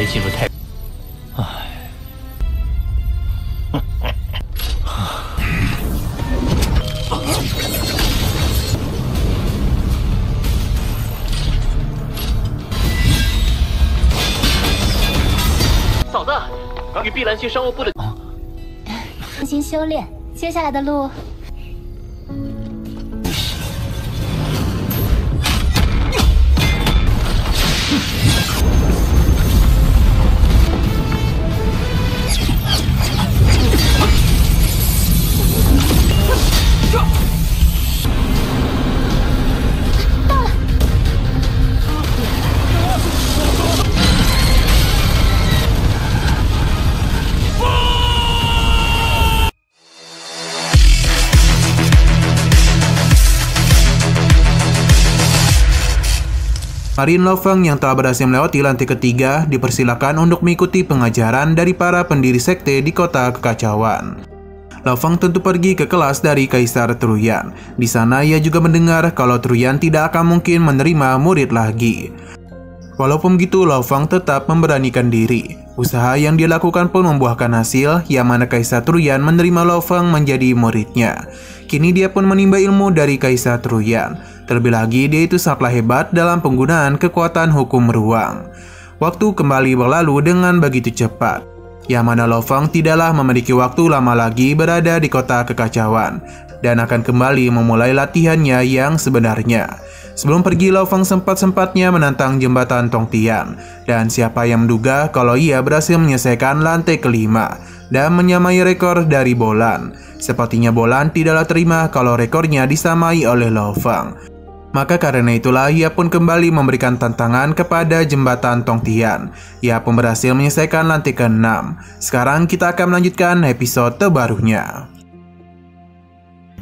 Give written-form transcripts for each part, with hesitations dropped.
没进入太。唉。嫂子，与碧蓝星商务部的。专心修炼，接下来的路。 Marin Lo Feng yang telah berhasil melewati lantai ketiga dipersilakan untuk mengikuti pengajaran dari para pendiri sekte di kota kekacauan. Lo Feng tentu pergi ke kelas dari Kaisar Truyan. Di sana ia juga mendengar kalau Truyan tidak akan mungkin menerima murid lagi. Walaupun begitu, Lo Feng tetap memberanikan diri. Usaha yang dia lakukan pun membuahkan hasil, yang mana Kaisar Truyan menerima Lo Feng menjadi muridnya. Kini dia pun menimba ilmu dari Kaisar Truyan. Terlebih lagi, dia itu sangatlah hebat dalam penggunaan kekuatan hukum ruang. Waktu kembali berlalu dengan begitu cepat, yang mana Lo Feng tidaklah memiliki waktu lama lagi berada di kota kekacauan, dan akan kembali memulai latihannya yang sebenarnya. Sebelum pergi, Lo Feng sempat-sempatnya menantang jembatan Tongtian, dan siapa yang menduga kalau ia berhasil menyelesaikan lantai kelima, dan menyamai rekor dari Bolan. Sepertinya Bolan tidaklah terima kalau rekornya disamai oleh Lo Feng. Maka karena itulah ia pun kembali memberikan tantangan kepada jembatan Tongtian. Ia pun berhasil menyelesaikan lantai ke-6. Sekarang kita akan melanjutkan episode terbarunya.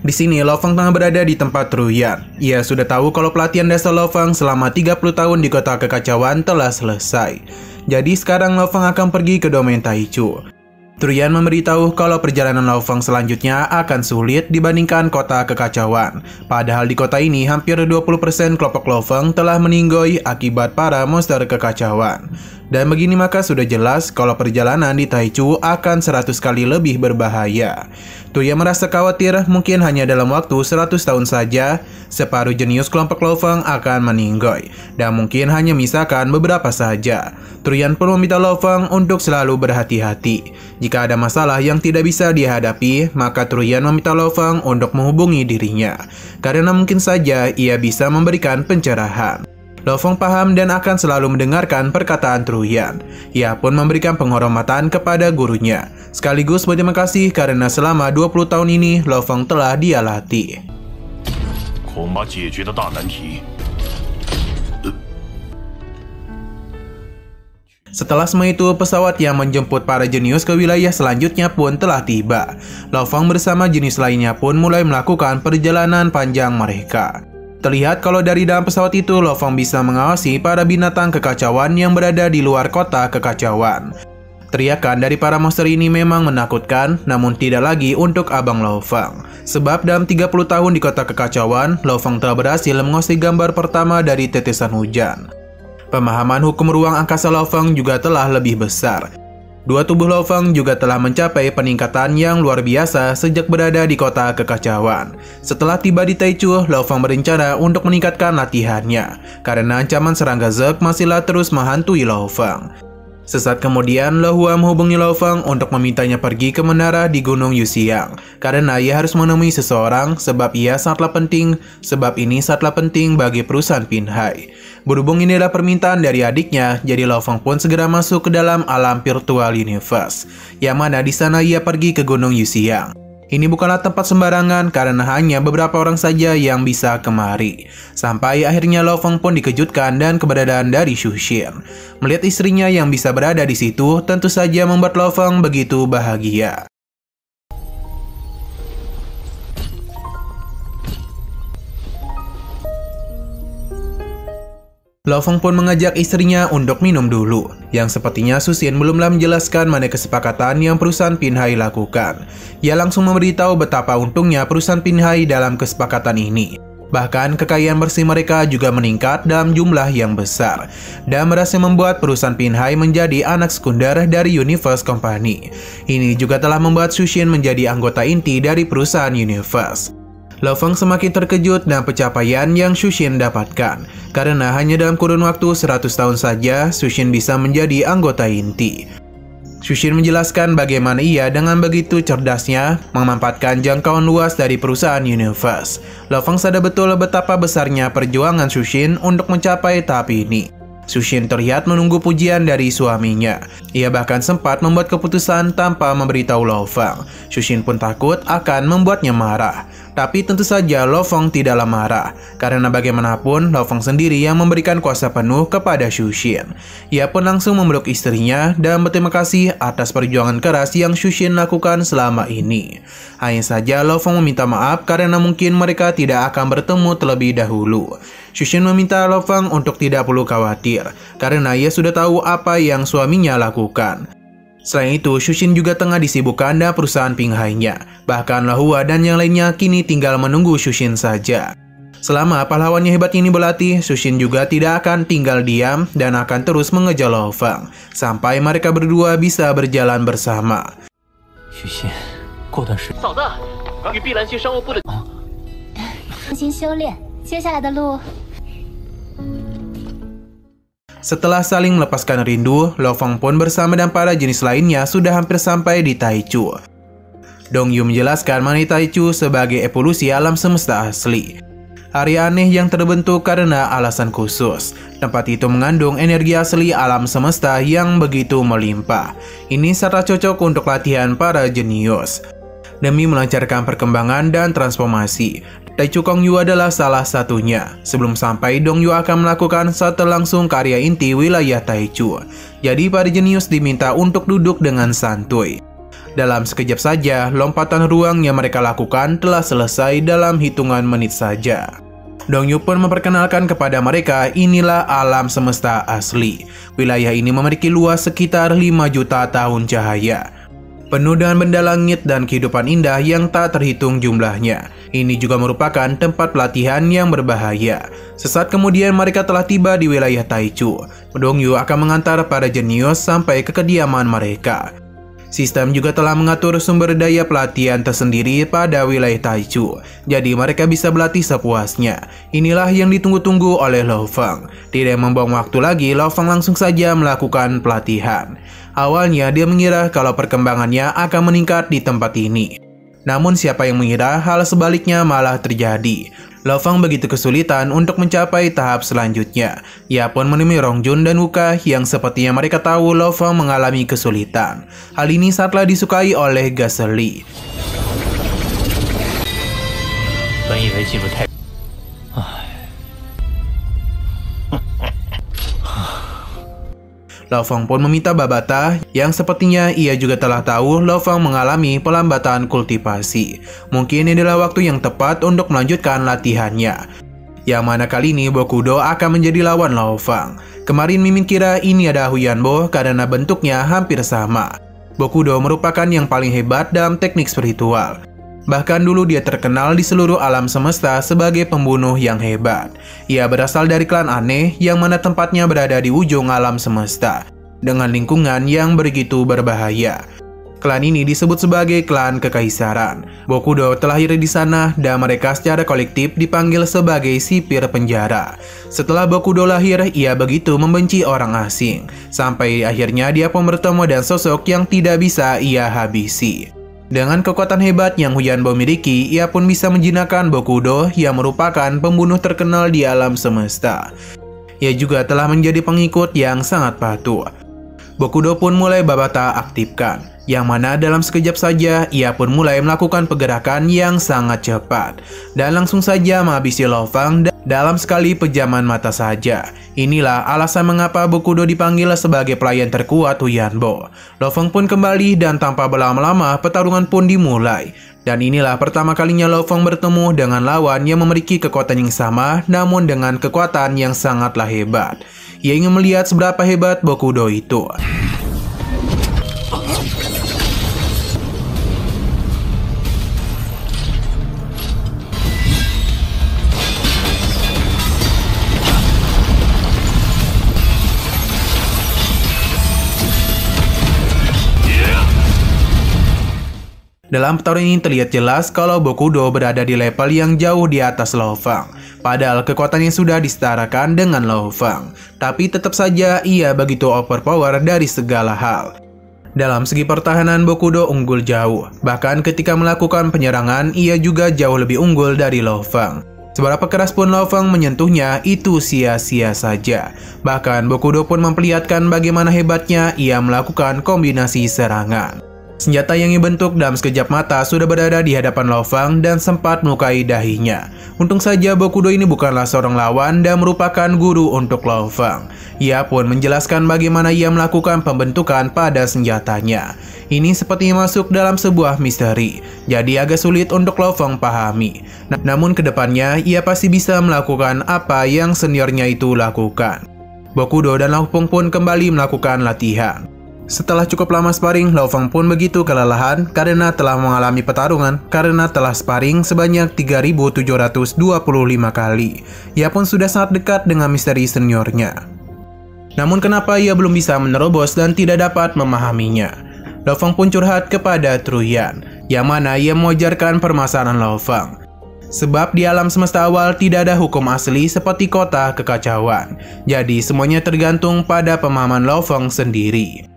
Di sini Lo Feng tengah berada di tempat Truyan. Ia sudah tahu kalau pelatihan dasar Lo Feng selama 30 tahun di kota kekacauan telah selesai. Jadi sekarang Lo Feng akan pergi ke domain Taichu. Truyan memberitahu kalau perjalanan Lo Feng selanjutnya akan sulit dibandingkan kota kekacauan. Padahal di kota ini hampir 20% kelompok Lo Feng telah meninggoy akibat para monster kekacauan. Dan begini maka sudah jelas kalau perjalanan di Taichu akan 100 kali lebih berbahaya. Truyan merasa khawatir mungkin hanya dalam waktu 100 tahun saja separuh jenius kelompok Lo Feng akan meninggoy, dan mungkin hanya misalkan beberapa saja. Truyan pun meminta Lo Feng untuk selalu berhati-hati. Jika ada masalah yang tidak bisa dihadapi, maka Truyan meminta Lo Feng untuk menghubungi dirinya, karena mungkin saja ia bisa memberikan pencerahan. Lo Feng paham dan akan selalu mendengarkan perkataan Truyan. Ia pun memberikan penghormatan kepada gurunya, sekaligus berterima kasih karena selama 20 tahun ini Lo Feng telah dia latih. Setelah semua itu, pesawat yang menjemput para jenius ke wilayah selanjutnya pun telah tiba. Lo Feng bersama jenius lainnya pun mulai melakukan perjalanan panjang mereka. Terlihat kalau dari dalam pesawat itu, Lo Feng bisa mengawasi para binatang kekacauan yang berada di luar kota kekacauan. Teriakan dari para monster ini memang menakutkan, namun tidak lagi untuk Abang Lo Feng. Sebab dalam 30 tahun di kota kekacauan, Lo Feng telah berhasil menguasai gambar pertama dari tetesan hujan. Pemahaman hukum ruang angkasa Lo Feng juga telah lebih besar. Dua tubuh Lo Feng juga telah mencapai peningkatan yang luar biasa sejak berada di kota kekacauan. Setelah tiba di Taichu, Lo Feng berencana untuk meningkatkan latihannya, karena ancaman serangga Zek masihlah terus menghantui Lo Feng. Sesaat kemudian, Lo Hua menghubungi Lo Feng untuk memintanya pergi ke menara di Gunung Yuxiang, karena ia harus menemui seseorang sebab ini sangatlah penting bagi perusahaan Pinhai. Berhubung ini adalah permintaan dari adiknya, jadi Lo Feng pun segera masuk ke dalam alam virtual universe, yang mana di sana ia pergi ke Gunung Yuxiang. Ini bukanlah tempat sembarangan karena hanya beberapa orang saja yang bisa kemari. Sampai akhirnya Lo Feng pun dikejutkan dan keberadaan dari Xu Xin. Melihat istrinya yang bisa berada di situ tentu saja membuat Lo Feng begitu bahagia. Lo Feng pun mengajak istrinya untuk minum dulu, yang sepertinya Xu Xin belumlah menjelaskan mana kesepakatan yang perusahaan Pinhai lakukan. Ia langsung memberitahu betapa untungnya perusahaan Pinhai dalam kesepakatan ini. Bahkan kekayaan bersih mereka juga meningkat dalam jumlah yang besar dan berhasil membuat perusahaan Pinhai menjadi anak sekunder dari Universe Company. Ini juga telah membuat Shushin menjadi anggota inti dari perusahaan Universe. Lo Feng semakin terkejut dengan pencapaian yang Shushin dapatkan, karena hanya dalam kurun waktu 100 tahun saja Shushin bisa menjadi anggota inti. Shushin menjelaskan bagaimana ia dengan begitu cerdasnya memanfaatkan jangkauan luas dari perusahaan Universe. Lo Feng sadar betul betapa besarnya perjuangan Shushin untuk mencapai tahap ini. Shushin terlihat menunggu pujian dari suaminya. Ia bahkan sempat membuat keputusan tanpa memberitahu Lo Feng. Shushin pun takut akan membuatnya marah. Tapi tentu saja Lo Feng tidaklah marah, karena bagaimanapun Lo Feng sendiri yang memberikan kuasa penuh kepada Shushin. Ia pun langsung memeluk istrinya dan berterima kasih atas perjuangan keras yang Shushin lakukan selama ini. Hanya saja Lo Feng meminta maaf karena mungkin mereka tidak akan bertemu terlebih dahulu. Shushin meminta Lo Feng untuk tidak perlu khawatir, karena ia sudah tahu apa yang suaminya lakukan. Selain itu, Shushin juga tengah disibukkan dengan perusahaan Pinhai-nya. Bahkan Lahua dan yang lainnya kini tinggal menunggu Shushin saja. Selama pahlawannya hebat ini berlatih, Shushin juga tidak akan tinggal diam dan akan terus mengejar Lo Feng sampai mereka berdua bisa berjalan bersama. 许昕，过段时，嫂子，与碧蓝星商务部的专心修炼，接下来的路。 Setelah saling melepaskan rindu, Lo Feng pun bersama dan para jenis lainnya sudah hampir sampai di Taichu. Dong Yu menjelaskan mengenai Taichu sebagai evolusi alam semesta asli. Area aneh yang terbentuk karena alasan khusus. Tempat itu mengandung energi asli alam semesta yang begitu melimpah. Ini sangat cocok untuk latihan para jenius. Demi melancarkan perkembangan dan transformasi, Taichu Kongyu adalah salah satunya. Sebelum sampai, Dong Yu akan melakukan shuttle langsung ke area inti wilayah Taichu. Jadi para jenius diminta untuk duduk dengan santuy. Dalam sekejap saja, lompatan ruang yang mereka lakukan telah selesai dalam hitungan menit saja. Dong Yu pun memperkenalkan kepada mereka inilah alam semesta asli. Wilayah ini memiliki luas sekitar 5 juta tahun cahaya. Penuh dengan benda langit dan kehidupan indah yang tak terhitung jumlahnya. Ini juga merupakan tempat pelatihan yang berbahaya. Sesaat kemudian mereka telah tiba di wilayah Taichu. Dong Yu akan mengantar para jenius sampai ke kediaman mereka. Sistem juga telah mengatur sumber daya pelatihan tersendiri pada wilayah Taichu. Jadi mereka bisa berlatih sepuasnya. Inilah yang ditunggu-tunggu oleh Lo Feng. Tidak membuang waktu lagi, Lo Feng langsung saja melakukan pelatihan. Awalnya dia mengira kalau perkembangannya akan meningkat di tempat ini. Namun siapa yang mengira hal sebaliknya malah terjadi. Lo Feng begitu kesulitan untuk mencapai tahap selanjutnya. Ia pun menemui Rongjun dan Wuka yang sepertinya mereka tahu Lo Feng mengalami kesulitan. Hal ini sangatlah disukai oleh Gasely. 本以为进入太，唉。 Lo Feng pun meminta Babata, yang sepertinya ia juga telah tahu Lo Feng mengalami pelambatan kultivasi. Mungkin ini adalah waktu yang tepat untuk melanjutkan latihannya. Yang mana kali ini Bokudo akan menjadi lawan Lo Feng. Kemarin Mimin kira ini ada Huyanbo karena bentuknya hampir sama. Bokudo merupakan yang paling hebat dalam teknik spiritual. Bahkan dulu dia terkenal di seluruh alam semesta sebagai pembunuh yang hebat. Ia berasal dari klan aneh yang mana tempatnya berada di ujung alam semesta, dengan lingkungan yang begitu berbahaya. Klan ini disebut sebagai klan kekaisaran. Bokudo terlahir di sana dan mereka secara kolektif dipanggil sebagai sipir penjara. Setelah Bokudo lahir, ia begitu membenci orang asing. Sampai akhirnya dia pun bertemu dengan sosok yang tidak bisa ia habisi. Dengan kekuatan hebat yang Huyanbo miliki, ia pun bisa menjinakkan Bokudo yang merupakan pembunuh terkenal di alam semesta. Ia juga telah menjadi pengikut yang sangat patuh. Bokudo pun mulai Babata aktifkan, yang mana dalam sekejap saja ia pun mulai melakukan pergerakan yang sangat cepat dan langsung saja menghabisi Lo Feng dalam sekali pejaman mata saja. Inilah alasan mengapa Bokudo dipanggil sebagai pelayan terkuat Huyanbo. Lo Feng pun kembali dan tanpa berlama-lama pertarungan pun dimulai. Dan inilah pertama kalinya Lo Feng bertemu dengan lawan yang memiliki kekuatan yang sama namun dengan kekuatan yang sangatlah hebat. Ia ingin melihat seberapa hebat Bokudo itu. Dalam pertarungan ini terlihat jelas kalau Bokudo berada di level yang jauh di atas Lo Fang. Padahal kekuatannya sudah disetarakan dengan Lo Fang. Tapi tetap saja ia begitu overpower dari segala hal. Dalam segi pertahanan Bokudo unggul jauh. Bahkan ketika melakukan penyerangan ia juga jauh lebih unggul dari Lo Fang. Seberapa keras pun Lo Fang menyentuhnya itu sia-sia saja. Bahkan Bokudo pun memperlihatkan bagaimana hebatnya ia melakukan kombinasi serangan. Senjata yang dibentuk dalam sekejap mata sudah berada di hadapan Lo Fang dan sempat melukai dahinya. Untung saja Bokudo ini bukanlah seorang lawan dan merupakan guru untuk Lo Fang. Ia pun menjelaskan bagaimana ia melakukan pembentukan pada senjatanya. Ini sepertinya masuk dalam sebuah misteri, jadi agak sulit untuk Lo Fang pahami. Namun kedepannya ia pasti bisa melakukan apa yang seniornya itu lakukan. Bokudo dan Lo Fang pun kembali melakukan latihan. Setelah cukup lama sparring, Lo Fang pun begitu kelelahan karena telah mengalami pertarungan karena telah sparring sebanyak 3.725 kali. Ia pun sudah sangat dekat dengan misteri seniornya. Namun kenapa ia belum bisa menerobos dan tidak dapat memahaminya? Lo Fang pun curhat kepada Truyan, yang mana ia mewajarkan permasalahan Lo Fang. Sebab di alam semesta awal tidak ada hukum asli seperti kota kekacauan. Jadi semuanya tergantung pada pemahaman Lo Fang sendiri.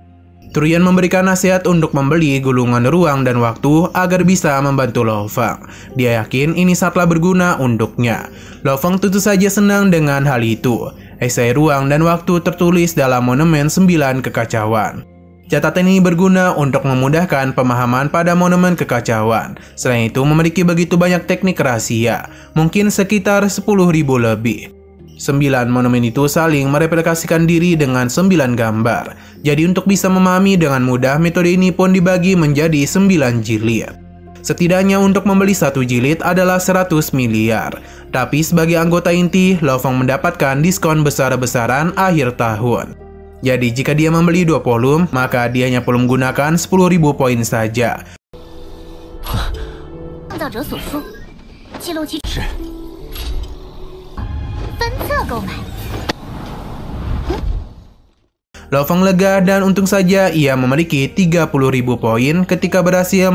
Truyan memberikan nasihat untuk membeli gulungan ruang dan waktu agar bisa membantu Lo Fang. Dia yakin ini sangatlah berguna untuknya. Lo Fang tentu saja senang dengan hal itu. Esai ruang dan waktu tertulis dalam monumen 9 kekacauan. Catatan ini berguna untuk memudahkan pemahaman pada monumen kekacauan. Selain itu memiliki begitu banyak teknik rahasia, mungkin sekitar 10.000 lebih. 9 monumen itu saling mereplikasikan diri dengan 9 gambar. Jadi untuk bisa memahami dengan mudah, metode ini pun dibagi menjadi 9 jilid. Setidaknya untuk membeli satu jilid adalah 100 miliar. Tapi sebagai anggota inti, Lo Fang mendapatkan diskon besar-besaran akhir tahun. Jadi jika dia membeli 2 volume, maka dia hanya perlu menggunakan 10.000 poin saja. Lo Fang lega dan untung saja ia memiliki 30.000 poin ketika berhasil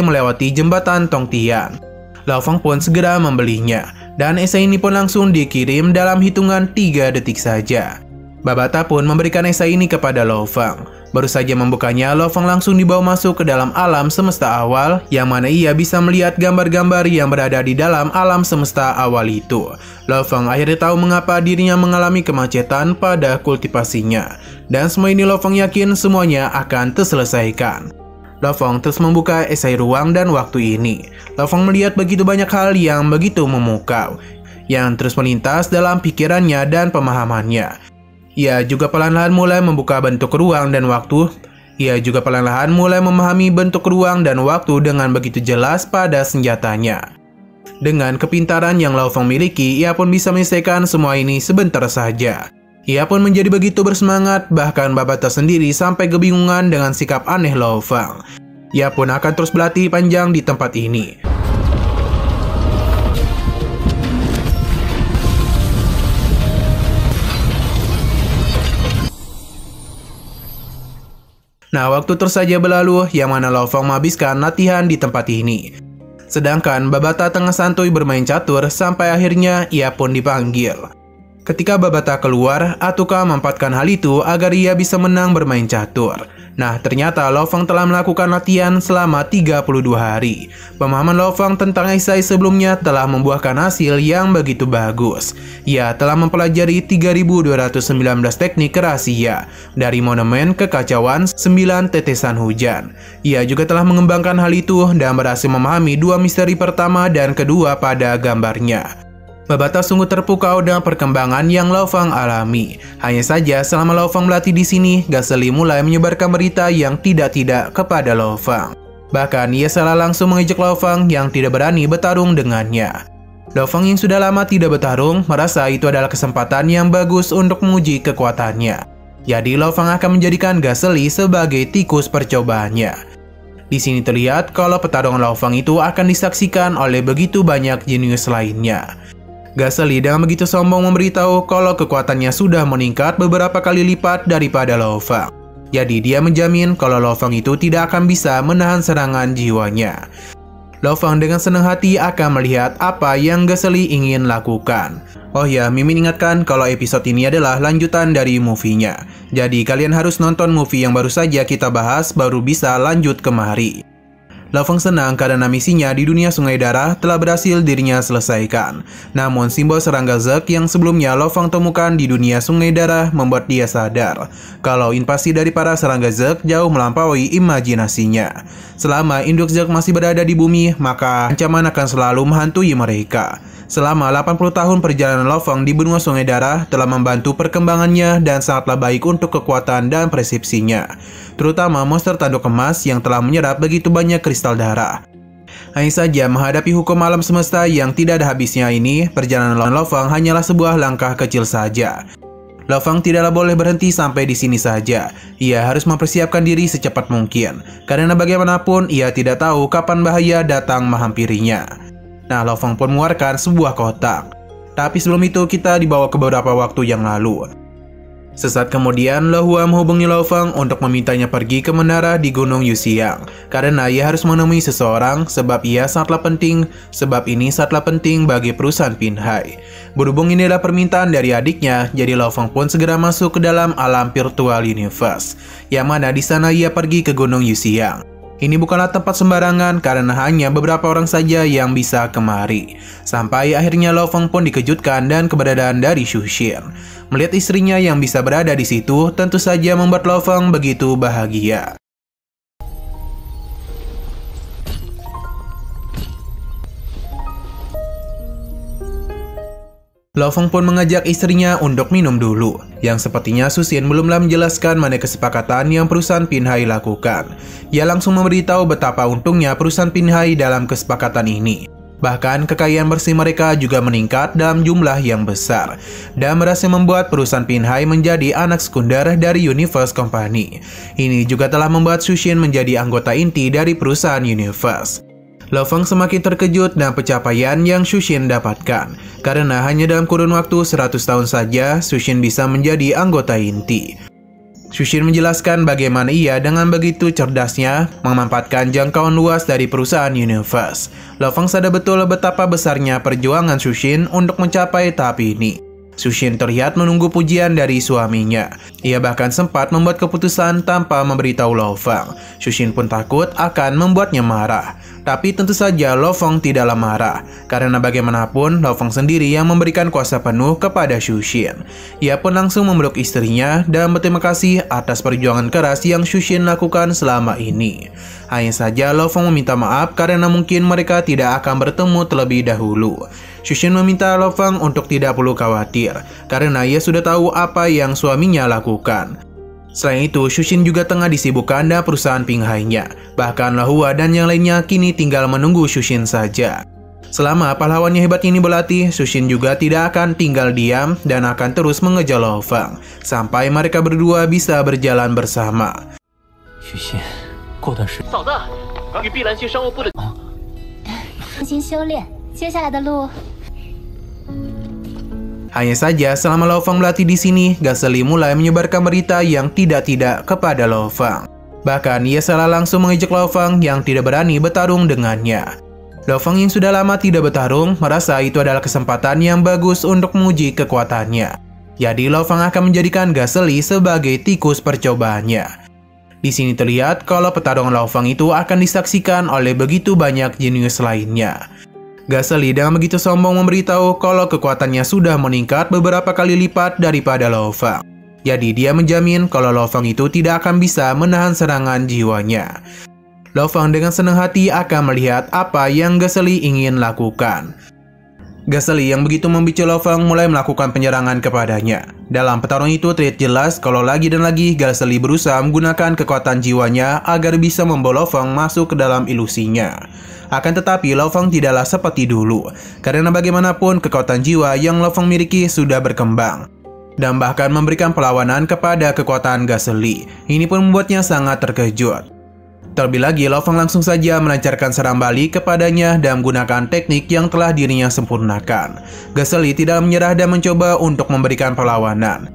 melewati jembatan Tongtian. Lo Fang pun segera membelinya dan esai ini pun langsung dikirim dalam hitungan 3 detik saja. Babata pun memberikan esai ini kepada Lo Fang. Baru saja membukanya, Lo Fang langsung dibawa masuk ke dalam alam semesta awal, yang mana ia bisa melihat gambar-gambar yang berada di dalam alam semesta awal itu. Lo Fang akhirnya tahu mengapa dirinya mengalami kemacetan pada kultivasinya. Dan semua ini Lo Fang yakin semuanya akan terselesaikan. Lo Fang terus membuka esai ruang dan waktu ini. Lo Fang melihat begitu banyak hal yang begitu memukau, yang terus melintas dalam pikirannya dan pemahamannya. Ia juga perlahan-lahan mulai membuka bentuk ruang dan waktu. Ia juga perlahan-lahan mulai memahami bentuk ruang dan waktu dengan begitu jelas pada senjatanya. Dengan kepintaran yang Lo Fang miliki, ia pun bisa menyelesaikan semua ini sebentar saja. Ia pun menjadi begitu bersemangat, bahkan Babata sendiri sampai kebingungan dengan sikap aneh Lo Fang. Ia pun akan terus berlatih panjang di tempat ini. Nah, waktu terus saja berlalu, yang mana Lo Fang menghabiskan latihan di tempat ini. Sedangkan Babata tengah santuy bermain catur sampai akhirnya ia pun dipanggil. Ketika Babata keluar, Atuka memanfaatkan hal itu agar ia bisa menang bermain catur. Nah, ternyata Lo Fang telah melakukan latihan selama 32 hari. Pemahaman Lo Fang tentang esai sebelumnya telah membuahkan hasil yang begitu bagus. Ia telah mempelajari 3.219 teknik rahasia dari monumen kekacauan 9 tetesan hujan. Ia juga telah mengembangkan hal itu dan berhasil memahami 2 misteri pertama dan kedua pada gambarnya. Babata sungguh terpukau dengan perkembangan yang Lo Fang alami. Hanya saja selama Lo Fang berlatih di sini, Gasly mulai menyebarkan berita yang tidak-tidak kepada Lo Fang. Bahkan ia salah langsung mengejek Lo Fang yang tidak berani bertarung dengannya. Lo Fang yang sudah lama tidak bertarung merasa itu adalah kesempatan yang bagus untuk menguji kekuatannya. Jadi Lo Fang akan menjadikan Gasly sebagai tikus percobaannya. Di sini terlihat kalau pertarungan Lo Fang itu akan disaksikan oleh begitu banyak jenius lainnya. Gasly dengan begitu sombong memberitahu kalau kekuatannya sudah meningkat beberapa kali lipat daripada Lo Fang. Jadi dia menjamin kalau Lo Fang itu tidak akan bisa menahan serangan jiwanya. Lo Fang dengan senang hati akan melihat apa yang Gasly ingin lakukan. Oh ya, Mimin ingatkan kalau episode ini adalah lanjutan dari movie-nya. Jadi kalian harus nonton movie yang baru saja kita bahas baru bisa lanjut kemari. Lo Fang senang karena misinya di dunia Sungai Darah telah berhasil dirinya selesaikan. Namun simbol serangga Zek yang sebelumnya Lo Fang temukan di dunia Sungai Darah membuat dia sadar kalau invasi dari para serangga Zek jauh melampaui imajinasinya. Selama induk Zek masih berada di bumi, maka ancaman akan selalu menghantui mereka. Selama 80 tahun perjalanan Lo Fang di benua Sungai Darah telah membantu perkembangannya dan sangatlah baik untuk kekuatan dan persepsinya, terutama monster tanduk emas yang telah menyerap begitu banyak kristal darah. Hanya saja menghadapi hukum alam semesta yang tidak ada habisnya ini, perjalanan Lo Fang hanyalah sebuah langkah kecil saja. Lo Fang tidaklah boleh berhenti sampai di sini saja. Ia harus mempersiapkan diri secepat mungkin, karena bagaimanapun ia tidak tahu kapan bahaya datang menghampirinya. Nah, Lo Fang pun mengeluarkan sebuah kotak. Tapi sebelum itu kita dibawa ke beberapa waktu yang lalu. Sesaat kemudian, Lo Hua menghubungi Lo Fang untuk memintanya pergi ke menara di Gunung Yuxiang. Karena ia harus menemui seseorang sebab ini sangatlah penting bagi perusahaan Pinhai. Berhubung ini adalah permintaan dari adiknya, jadi Lo Fang pun segera masuk ke dalam alam virtual universe, yang mana di sana ia pergi ke Gunung Yuxiang. Ini bukanlah tempat sembarangan karena hanya beberapa orang saja yang bisa kemari. Sampai akhirnya Lo Fang pun dikejutkan dan keberadaan dari Xu Xin. Melihat istrinya yang bisa berada di situ tentu saja membuat Lo Fang begitu bahagia. Lo Fang pun mengajak istrinya untuk minum dulu, yang sepertinya Xu Xin belumlah menjelaskan mana kesepakatan yang perusahaan Pinhai lakukan. Ia langsung memberitahu betapa untungnya perusahaan Pinhai dalam kesepakatan ini. Bahkan kekayaan bersih mereka juga meningkat dalam jumlah yang besar, dan berhasil membuat perusahaan Pinhai menjadi anak sekunder dari Universe Company. Ini juga telah membuat Xu Xin menjadi anggota inti dari perusahaan Universe. Lo Fang semakin terkejut dengan pencapaian yang Xu Xin dapatkan, karena hanya dalam kurun waktu 100 tahun saja Xu Xin bisa menjadi anggota inti. Xu Xin menjelaskan bagaimana ia dengan begitu cerdasnya memanfaatkan jangkauan luas dari perusahaan Universe. Lo Fang sadar betul betapa besarnya perjuangan Xu Xin untuk mencapai tahap ini. Xu Xin terlihat menunggu pujian dari suaminya. Ia bahkan sempat membuat keputusan tanpa memberitahu Lo Fang. Xu Xin pun takut akan membuatnya marah. Tapi tentu saja Lo Fang tidaklah marah, karena bagaimanapun Lo Fang sendiri yang memberikan kuasa penuh kepada Xu Xin. Ia pun langsung memeluk istrinya dan berterima kasih atas perjuangan keras yang Xu Xin lakukan selama ini. Hanya saja Lo Fang meminta maaf karena mungkin mereka tidak akan bertemu terlebih dahulu. Xu Xin meminta Lo Fang untuk tidak perlu khawatir, karena ia sudah tahu apa yang suaminya lakukan. Selain itu, Xu Xin juga tengah disibukkan dengan perusahaan Pinhai-nya. Bahkan Lo Hua dan yang lainnya kini tinggal menunggu Xu Xin saja. Selama pahlawannya hebat ini berlatih, Xu Xin juga tidak akan tinggal diam dan akan terus mengejar Lo Fang sampai mereka berdua bisa berjalan bersama. Xu Xin, 过段时，嫂子，与碧蓝星商务部的专心修炼，接下来的路。 Hanya saja selama Lo Fang berlatih di sini, Gasly mulai menyebarkan berita yang tidak-tidak kepada Lo Fang. Bahkan ia salah langsung mengejek Lo Fang yang tidak berani bertarung dengannya. Lo Fang yang sudah lama tidak bertarung merasa itu adalah kesempatan yang bagus untuk menguji kekuatannya. Jadi Lo Fang akan menjadikan Gasly sebagai tikus percobaannya. Di sini terlihat kalau pertarungan Lo Fang itu akan disaksikan oleh begitu banyak jenius lainnya. Gasly dengan begitu sombong memberitahu kalau kekuatannya sudah meningkat beberapa kali lipat daripada Lo Fang. Jadi dia menjamin kalau Lo Fang itu tidak akan bisa menahan serangan jiwanya. Lo Fang dengan senang hati akan melihat apa yang Gasly ingin lakukan. Gasly yang begitu membicu Lo Fang mulai melakukan penyerangan kepadanya. Dalam pertarungan itu terlihat jelas kalau lagi dan lagi Gasly berusaha menggunakan kekuatan jiwanya agar bisa membawa Lo Fang masuk ke dalam ilusinya. Akan tetapi Lo Fang tidaklah seperti dulu, karena bagaimanapun kekuatan jiwa yang Lo Fang miliki sudah berkembang dan bahkan memberikan perlawanan kepada kekuatan Gasly. Ini pun membuatnya sangat terkejut. Terlebih lagi Lo Fang langsung saja melancarkan serang balik kepadanya dan menggunakan teknik yang telah dirinya sempurnakan. Gasly tidak menyerah dan mencoba untuk memberikan perlawanan.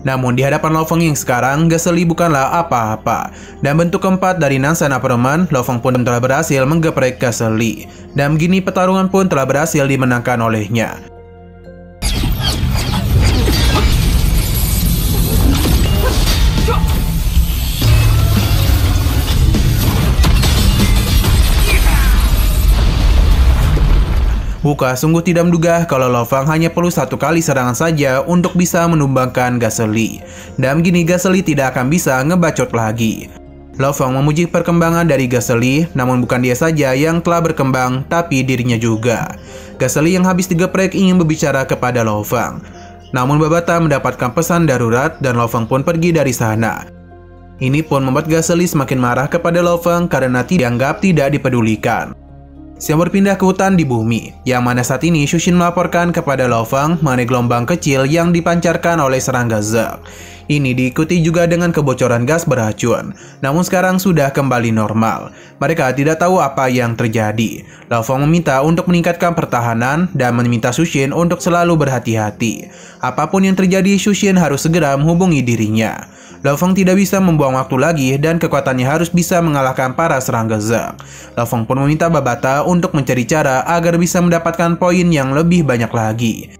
Namun di hadapan Lo Feng yang sekarang, Gasly bukanlah apa-apa. Dan bentuk keempat dari Nanshan Upperman, Lo Feng pun telah berhasil menggeprek Gasly. Dan begini pertarungan pun telah berhasil dimenangkan olehnya. Wuka sungguh tidak menduga kalau Lo Feng hanya perlu satu kali serangan saja untuk bisa menumbangkan Gasly. Dan begini Gasly tidak akan bisa ngebacot lagi. Lo Feng memuji perkembangan dari Gasly, namun bukan dia saja yang telah berkembang, tapi dirinya juga. Gasly yang habis digeprek ingin berbicara kepada Lo Feng. Namun Babata mendapatkan pesan darurat dan Lo Feng pun pergi dari sana. Ini pun membuat Gasly semakin marah kepada Lo Feng karena dianggap tidak dipedulikan. Siang berpindah ke hutan di bumi, yang mana saat ini Shushin melaporkan kepada Lo Feng mengenai gelombang kecil yang dipancarkan oleh serangga Zerg. Ini diikuti juga dengan kebocoran gas beracun, namun sekarang sudah kembali normal. Mereka tidak tahu apa yang terjadi. Lo Feng meminta untuk meningkatkan pertahanan dan meminta Shushin untuk selalu berhati-hati. Apapun yang terjadi, Shushin harus segera menghubungi dirinya. Lo Feng tidak bisa membuang waktu lagi dan kekuatannya harus bisa mengalahkan para serangga Zerg. Lo Feng pun meminta Babata untuk mencari cara agar bisa mendapatkan poin yang lebih banyak lagi.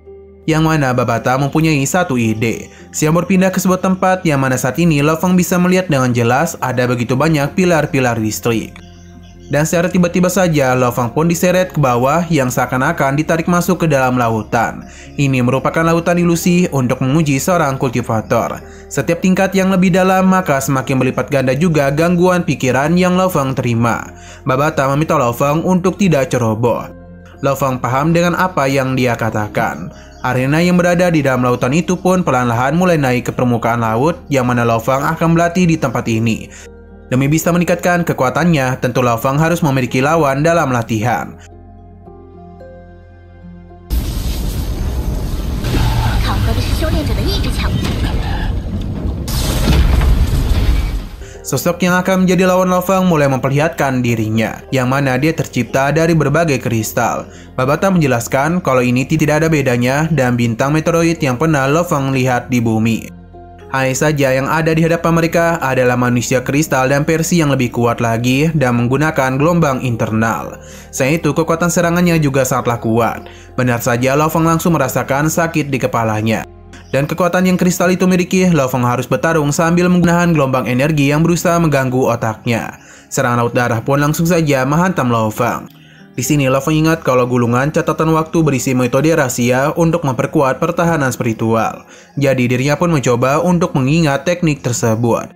Yang mana Babata mempunyai satu ide. Siang berpindah ke sebuah tempat yang mana saat ini Lo Feng bisa melihat dengan jelas ada begitu banyak pilar-pilar listrik. Dan secara tiba-tiba saja Lo Feng pun diseret ke bawah yang seakan-akan ditarik masuk ke dalam lautan. Ini merupakan lautan ilusi untuk menguji seorang kultivator. Setiap tingkat yang lebih dalam maka semakin berlipat ganda juga gangguan pikiran yang Lo Feng terima. Babata meminta Lo Feng untuk tidak ceroboh. Lo Feng paham dengan apa yang dia katakan. Arena yang berada di dalam lautan itu pun perlahan-lahan mulai naik ke permukaan laut yang mana Lo Feng akan berlatih di tempat ini. Demi bisa meningkatkan kekuatannya, tentu Lo Feng harus memiliki lawan dalam latihan. Sosok yang akan menjadi lawan Lo Feng mulai memperlihatkan dirinya, yang mana dia tercipta dari berbagai kristal. Babata menjelaskan kalau ini tidak ada bedanya dan bintang meteoroid yang pernah Lo Feng lihat di bumi. Hanya saja yang ada di hadapan mereka adalah manusia kristal dan versi yang lebih kuat lagi dan menggunakan gelombang internal. Selain itu, kekuatan serangannya juga sangatlah kuat. Benar saja Lo Feng langsung merasakan sakit di kepalanya. Dan kekuatan yang kristal itu miliki, Lo Feng harus bertarung sambil menggunakan gelombang energi yang berusaha mengganggu otaknya. Serangan laut darah pun langsung saja menghantam Lo Feng. Di sini Lo Feng ingat kalau gulungan catatan waktu berisi metode rahasia untuk memperkuat pertahanan spiritual. Jadi dirinya pun mencoba untuk mengingat teknik tersebut.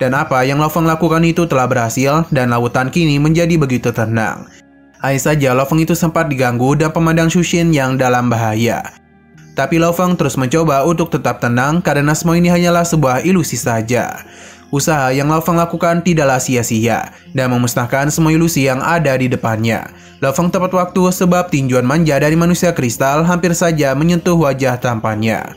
Dan apa yang Lo Feng lakukan itu telah berhasil dan lautan kini menjadi begitu tenang. Hanya saja Lo Feng itu sempat diganggu dan pemandang Shushin yang dalam bahaya. Tapi Lo Feng terus mencoba untuk tetap tenang karena semua ini hanyalah sebuah ilusi saja. Usaha yang Lo Feng lakukan tidaklah sia-sia dan memusnahkan semua ilusi yang ada di depannya. Lo Feng tepat waktu sebab tinjuan manja dari manusia kristal hampir saja menyentuh wajah tampannya.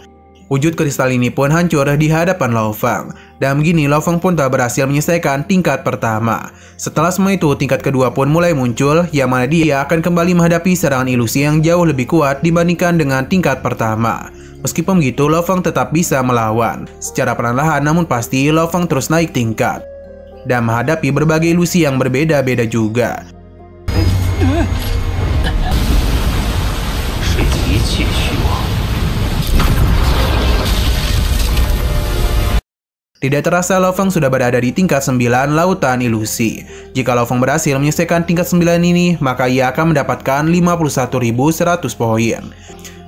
Wujud kristal ini pun hancur di hadapan Lo Feng. Dan begini Lo Feng pun telah berhasil menyelesaikan tingkat pertama. Setelah semua itu, tingkat kedua pun mulai muncul, yang mana dia akan kembali menghadapi serangan ilusi yang jauh lebih kuat dibandingkan dengan tingkat pertama. Meskipun begitu, Lo Feng tetap bisa melawan. Secara perlahan namun pasti, Lo Feng terus naik tingkat dan menghadapi berbagai ilusi yang berbeda-beda juga. Tidak terasa Lo Feng sudah berada di tingkat 9 lautan ilusi. Jika Lo Feng berhasil menyelesaikan tingkat 9 ini, maka ia akan mendapatkan 51.100 poin.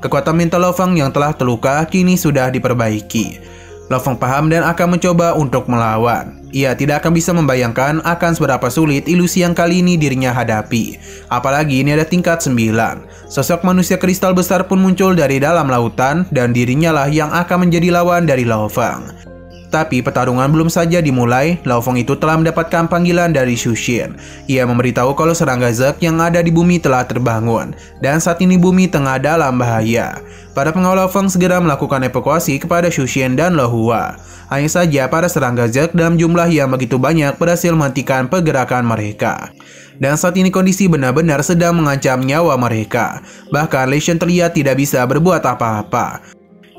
Kekuatan mental Lo Feng yang telah terluka kini sudah diperbaiki. Lo Feng paham dan akan mencoba untuk melawan. Ia tidak akan bisa membayangkan akan seberapa sulit ilusi yang kali ini dirinya hadapi. Apalagi ini ada tingkat 9. Sosok manusia kristal besar pun muncul dari dalam lautan dan dirinya lah yang akan menjadi lawan dari Lo Feng. Tapi pertarungan belum saja dimulai, Lo Feng itu telah mendapatkan panggilan dari Shushin. Ia memberitahu kalau serangga Zerg yang ada di bumi telah terbangun, dan saat ini bumi tengah dalam bahaya. Para pengawal Lo Feng segera melakukan evakuasi kepada Shushin dan Lohua. Hanya saja para serangga Zerg dalam jumlah yang begitu banyak berhasil menghentikan pergerakan mereka. Dan saat ini kondisi benar-benar sedang mengancam nyawa mereka. Bahkan Lesion terlihat tidak bisa berbuat apa-apa.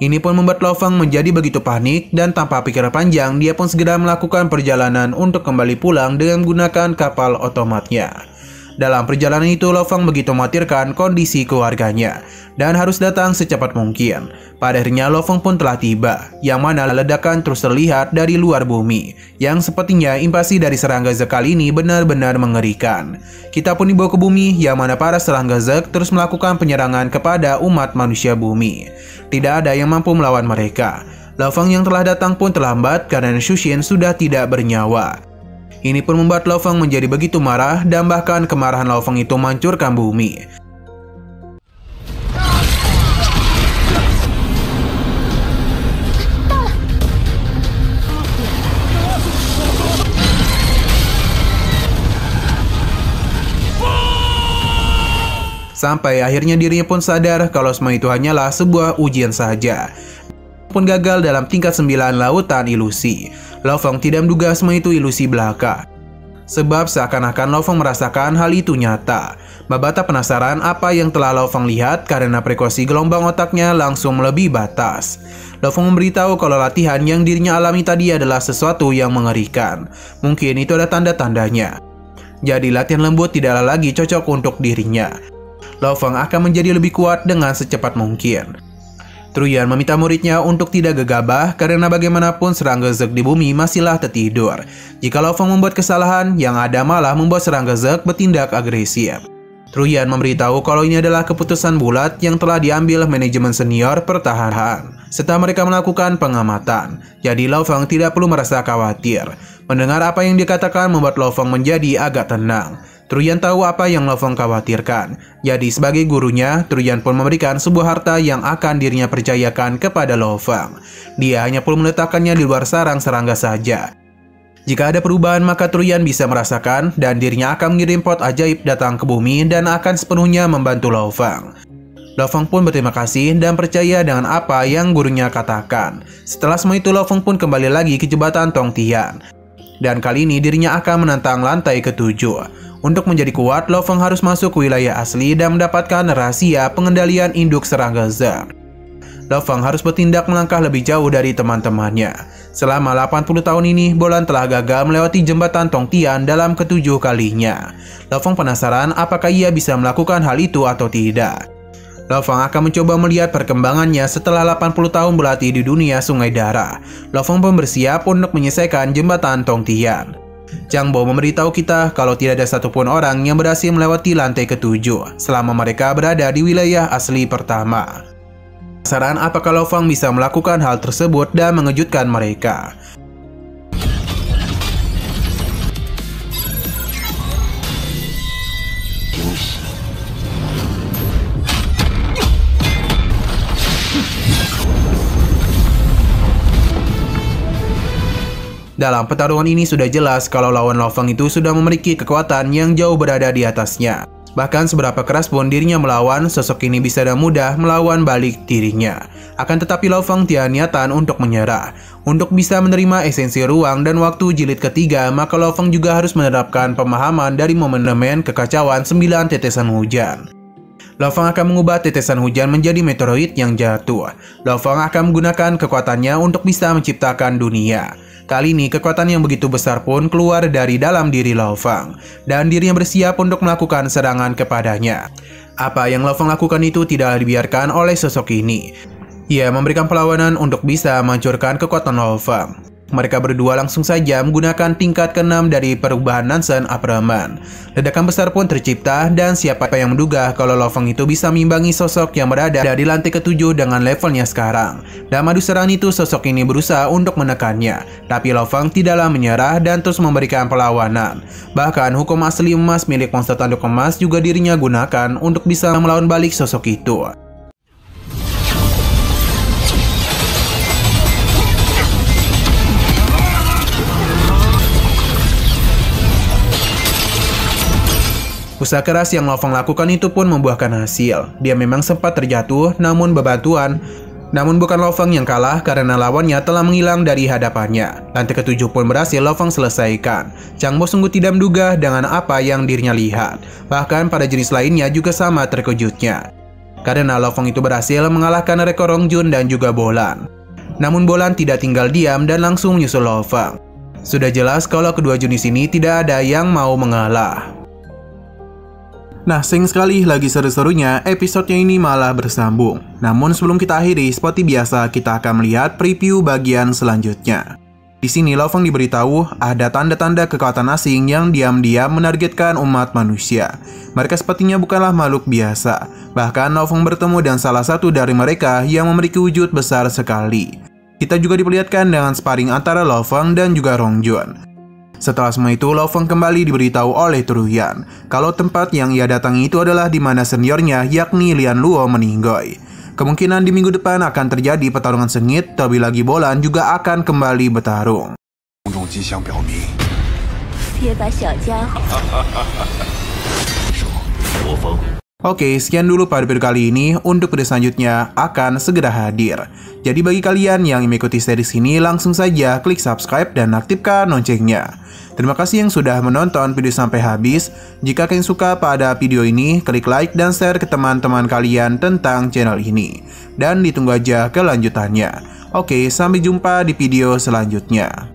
Ini pun membuat Lo Fang menjadi begitu panik dan tanpa pikir panjang dia pun segera melakukan perjalanan untuk kembali pulang dengan menggunakan kapal otomatnya. Dalam perjalanan itu Lo Fang begitu mengkhawatirkan kondisi keluarganya dan harus datang secepat mungkin. Pada akhirnya Lo Fang pun telah tiba, yang mana ledakan terus terlihat dari luar bumi, yang sepertinya invasi dari serangga Zek kali ini benar-benar mengerikan. Kita pun dibawa ke bumi, yang mana para serangga Zek terus melakukan penyerangan kepada umat manusia bumi. Tidak ada yang mampu melawan mereka. Lo Fang yang telah datang pun terlambat karena Shu Xin sudah tidak bernyawa. Ini pun membuat Lo Fang menjadi begitu marah dan bahkan kemarahan Lo Fang itu menghancurkan bumi. Sampai akhirnya dirinya pun sadar kalau semua itu hanyalah sebuah ujian saja. Pun gagal dalam tingkat 9 lautan ilusi. Lo Fang tidak menduga semua itu ilusi belaka. Sebab seakan-akan Lo Fang merasakan hal itu nyata. Babata penasaran apa yang telah Lo Fang lihat karena frekuensi gelombang otaknya langsung melebihi batas. Lo Fang memberitahu kalau latihan yang dirinya alami tadi adalah sesuatu yang mengerikan. Mungkin itu ada tanda-tandanya. Jadi latihan lembut tidaklah lagi cocok untuk dirinya. Lo Fang akan menjadi lebih kuat dengan secepat mungkin. Truyan meminta muridnya untuk tidak gegabah karena bagaimanapun serangga Zek di bumi masihlah tertidur. Jika Lo Fang membuat kesalahan, yang ada malah membuat serangga Zek bertindak agresif. Truyan memberitahu kalau ini adalah keputusan bulat yang telah diambil manajemen senior pertahanan setelah mereka melakukan pengamatan. Jadi Lo Fang tidak perlu merasa khawatir. Mendengar apa yang dikatakan membuat Lo Fang menjadi agak tenang. Truyan tahu apa yang Lo Fang khawatirkan. Jadi sebagai gurunya, Truyan pun memberikan sebuah harta yang akan dirinya percayakan kepada Lo Fang. Dia hanya perlu meletakkannya di luar sarang serangga saja. Jika ada perubahan maka Truyan bisa merasakan dan dirinya akan mengirim pot ajaib datang ke bumi dan akan sepenuhnya membantu Lo Fang. Lo Fang pun berterima kasih dan percaya dengan apa yang gurunya katakan. Setelah semua itu Lo Fang pun kembali lagi ke jembatan Tong Tian. Dan kali ini dirinya akan menantang lantai ke-7. Untuk menjadi kuat, Lo Fang harus masuk ke wilayah asli dan mendapatkan rahasia pengendalian induk serangga Zek. Lo Fang harus bertindak melangkah lebih jauh dari teman-temannya. Selama 80 tahun ini, Bolan telah gagal melewati jembatan Tong Tian dalam ke-7 kalinya. Lo Fang penasaran apakah ia bisa melakukan hal itu atau tidak. Lo Fang akan mencoba melihat perkembangannya setelah 80 tahun berlatih di dunia Sungai Darah. Lo Fang pun bersiap untuk menyelesaikan jembatan Tong Tian. Zhang Bo memberitahu kita kalau tidak ada satupun orang yang berhasil melewati lantai ke-7 selama mereka berada di wilayah asli pertama. Penasaran apakah Lo Fang bisa melakukan hal tersebut dan mengejutkan mereka. Dalam pertarungan ini sudah jelas kalau lawan Lo Fang itu sudah memiliki kekuatan yang jauh berada di atasnya. Bahkan seberapa keras pun dirinya melawan, sosok ini bisa dengan mudah melawan balik dirinya. Akan tetapi Lo Fang tiada niatan untuk menyerah. Untuk bisa menerima esensi ruang dan waktu jilid ketiga, maka Lo Fang juga harus menerapkan pemahaman dari momen kekacauan 9 tetesan hujan. Lo Fang akan mengubah tetesan hujan menjadi meteoroid yang jatuh. Lo Fang akan menggunakan kekuatannya untuk bisa menciptakan dunia. Kali ini kekuatan yang begitu besar pun keluar dari dalam diri Lo Fang, dan dirinya bersiap untuk melakukan serangan kepadanya. Apa yang Lo Fang lakukan itu tidak dibiarkan oleh sosok ini. Ia memberikan perlawanan untuk bisa menghancurkan kekuatan Lo Fang. Mereka berdua langsung saja menggunakan tingkat ke-6 dari perubahan Nansen Apraman. Ledakan besar pun tercipta dan siapa yang menduga kalau Lo Fang itu bisa mengimbangi sosok yang berada di lantai ke-7 dengan levelnya sekarang. Dalam adu serangan itu sosok ini berusaha untuk menekannya, tapi Lo Fang tidaklah menyerah dan terus memberikan perlawanan. Bahkan hukum asli emas milik monster tanduk emas juga dirinya gunakan untuk bisa melawan balik sosok itu. Usaha keras yang Lo Fang lakukan itu pun membuahkan hasil. Dia memang sempat terjatuh, namun bukan Lo Fang yang kalah karena lawannya telah menghilang dari hadapannya. Lantai ke-7 pun berhasil Lo Fang selesaikan. Zhang Bo sungguh tidak menduga dengan apa yang dirinya lihat. Bahkan pada jenis lainnya juga sama terkejutnya. karena Lo Fong itu berhasil mengalahkan rekor Rong Jun dan juga Bolan. Namun Bolan tidak tinggal diam dan langsung menyusul Lo Fong. Sudah jelas kalau kedua jenis ini tidak ada yang mau mengalah. Nah, sayang sekali lagi seru-serunya episodenya ini malah bersambung. Namun sebelum kita akhiri, seperti biasa kita akan melihat preview bagian selanjutnya. Di sini Lo Fong diberitahu ada tanda-tanda kekuatan asing yang diam-diam menargetkan umat manusia. Mereka sepertinya bukanlah makhluk biasa. Bahkan Lo Fong bertemu dengan salah satu dari mereka yang memiliki wujud besar sekali. Kita juga diperlihatkan dengan sparring antara Lo Fong dan juga Rong Jun. Setelah semua itu, Lo Fong kembali diberitahu oleh Truyan kalau tempat yang ia datangi itu adalah di mana seniornya yakni Lian Luo meninggoy. Kemungkinan di minggu depan akan terjadi pertarungan sengit, terlebih lagi Bolan juga akan kembali bertarung. Oke, sekian dulu pada video kali ini. Untuk video selanjutnya akan segera hadir. Jadi bagi kalian yang mengikuti series ini, langsung saja klik subscribe dan aktifkan loncengnya. Terima kasih yang sudah menonton video sampai habis. Jika kalian suka pada video ini, klik like dan share ke teman-teman kalian tentang channel ini. Dan ditunggu aja kelanjutannya. Oke, sampai jumpa di video selanjutnya.